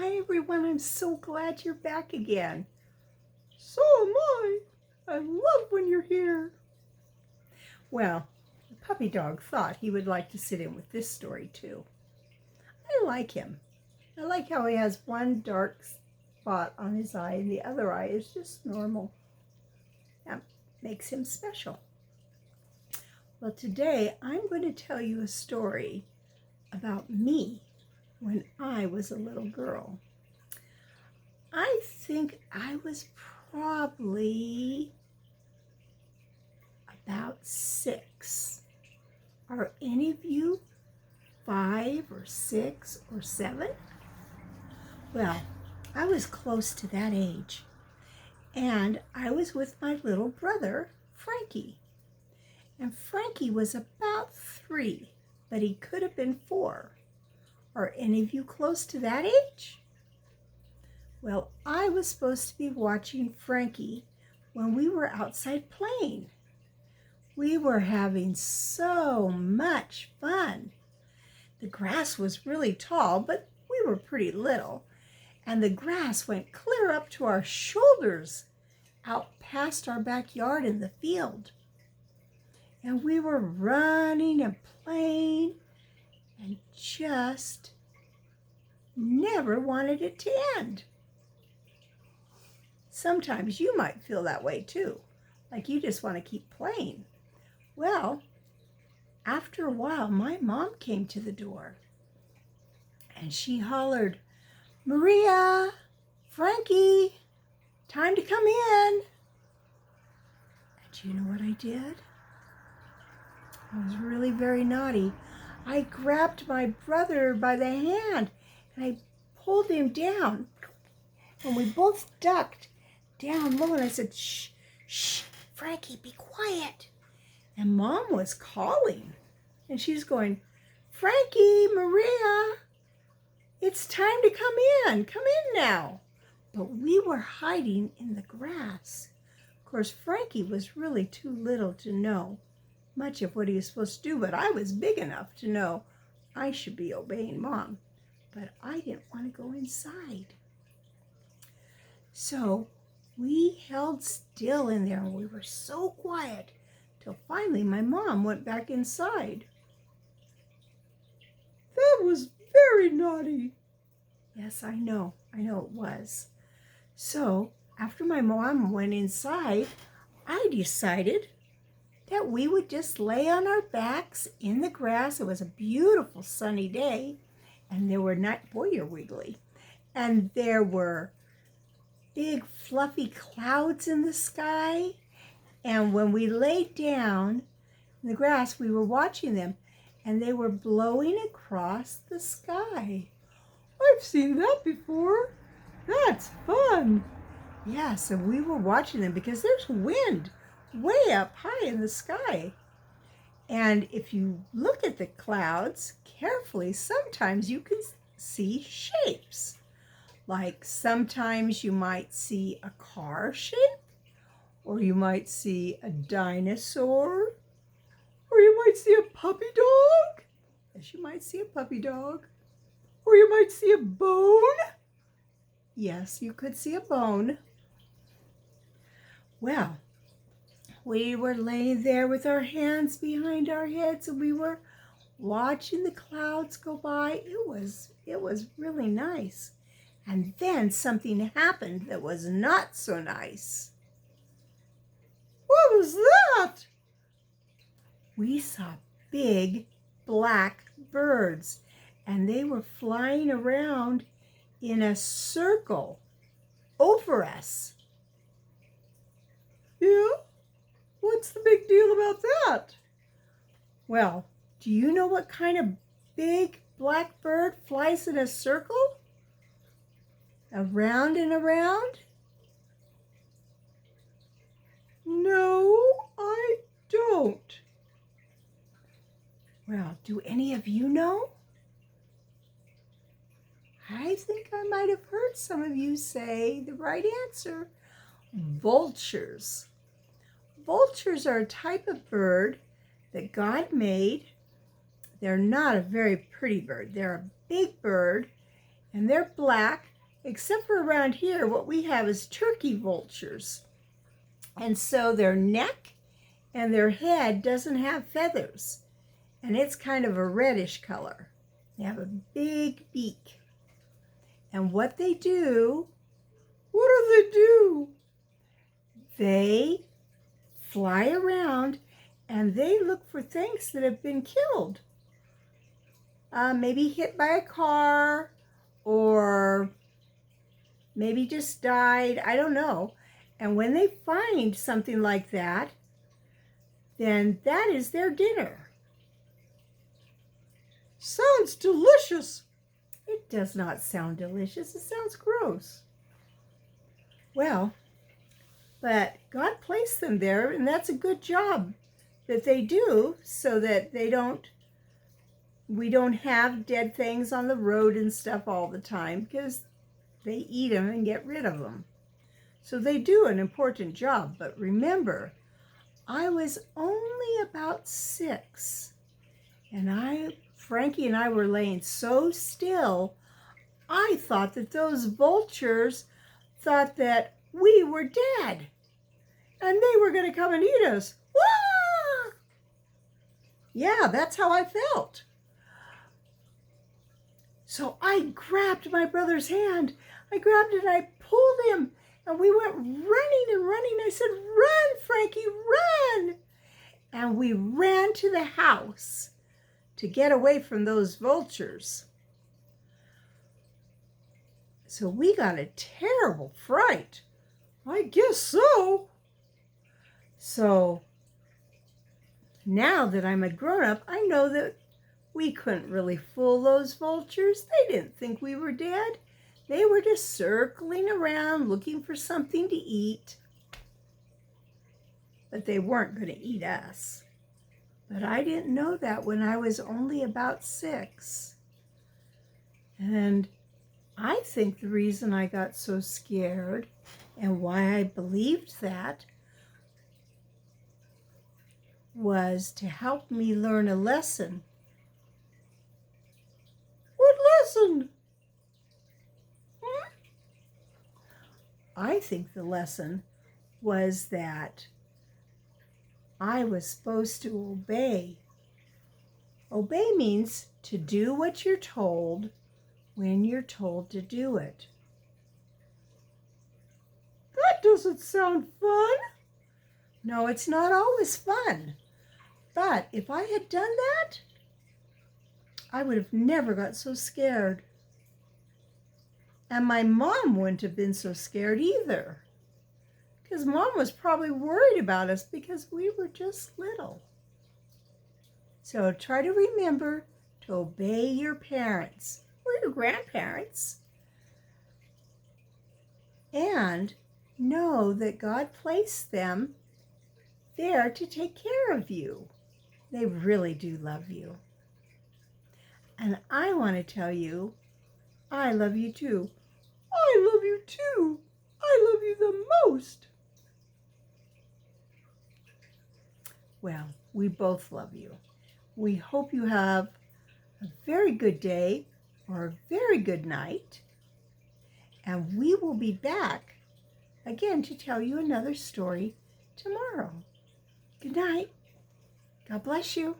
Hi everyone, I'm so glad you're back again. So am I. I love when you're here. Well, the puppy dog thought he would like to sit in with this story too. I like him. I like how he has one dark spot on his eye and the other eye is just normal. That makes him special. Well, today I'm going to tell you a story about me when I was a little girl. I think I was probably about 6. Are any of you 5 or 6 or 7? Well, I was close to that age. And I was with my little brother, Frankie. And Frankie was about 3, but he could have been 4. Are any of you close to that age? Well, I was supposed to be watching Frankie when we were outside playing. We were having so much fun. The grass was really tall, but we were pretty little, and the grass went clear up to our shoulders, out past our backyard in the field. And we were running and playing and just never wanted it to end. Sometimes you might feel that way too, like you just want to keep playing. Well, after a while, my mom came to the door and she hollered, "Maria, Frankie, time to come in." And do you know what I did? I was really very naughty. I grabbed my brother by the hand and I pulled him down. And we both ducked down low and I said, "Shh, shh, Frankie, be quiet." And Mom was calling and she's going, "Frankie, Maria, it's time to come in. Come in now." But we were hiding in the grass. Of course, Frankie was really too little to know much of what he was supposed to do, but I was big enough to know I should be obeying Mom. But I didn't want to go inside. So we held still in there and we were so quiet till finally my mom went back inside. That was very naughty. Yes, I know it was. So after my mom went inside, I decided that we would just lay on our backs in the grass. It was a beautiful sunny day, and there were boy, you're wiggly, and there were big fluffy clouds in the sky. And when we laid down in the grass, we were watching them, and they were blowing across the sky. I've seen that before. That's fun. Yes, and we were watching them because there's wind way up high in the sky. And if you look at the clouds carefully, sometimes you can see shapes. Like sometimes you might see a car shape, or you might see a dinosaur, Or you might see a puppy dog. yes, you might see a puppy dog. Or you might see a bone. Yes, you could see a bone. Well, we were laying there with our hands behind our heads and we were watching the clouds go by. It was really nice. And then something happened that was not so nice. What was that? We saw big black birds and they were flying around in a circle over us. Yeah? What's the big deal about that? Well, do you know what kind of big black bird flies in a circle? Around and around? No, I don't. Well, do any of you know? I think I might have heard some of you say the right answer. Vultures. Vultures are a type of bird that God made. They're not a very pretty bird. They're a big bird and they're black except for around here, what we have is turkey vultures. And so their neck and their head doesn't have feathers, and it's kind of a reddish color. They have a big beak. And what they do, What do they do? they fly around and they look for things that have been killed. Maybe hit by a car or maybe just died, I don't know. And when they find something like that, then that is their dinner. Sounds delicious. It does not sound delicious, it sounds gross. Well, but God placed them there, and that's a good job that they do so that we don't have dead things on the road and stuff all the time, because they eat them and get rid of them. So they do an important job. But remember, I was only about 6, and Frankie and I were laying so still, I thought that those vultures thought that we were dead and they were going to come and eat us. Wah! Yeah, that's how I felt. So I grabbed my brother's hand. I grabbed it and I pulled him, and we went running and running. I said, "Run, Frankie, run!" And we ran to the house to get away from those vultures. So we got a terrible fright. I guess so. So now that I'm a grown-up, I know that we couldn't really fool those vultures. They didn't think we were dead. They were just circling around looking for something to eat. But they weren't going to eat us. But I didn't know that when I was only about 6. And I think the reason I got so scared and why I believed that was to help me learn a lesson. What lesson? I think the lesson was that I was supposed to obey. Obey means to do what you're told when you're told to do it. That doesn't sound fun. No, it's not always fun. But if I had done that, I would have never got so scared. And my mom wouldn't have been so scared either, because Mom was probably worried about us because we were just little. So try to remember to obey your parents or your grandparents, and know that God placed them there to take care of you. They really do love you. And I want to tell you, I love you too. I love you too. I love you the most. Well, we both love you. We hope you have a very good day or a very good night. And we will be back again to tell you another story tomorrow. Good night. God bless you.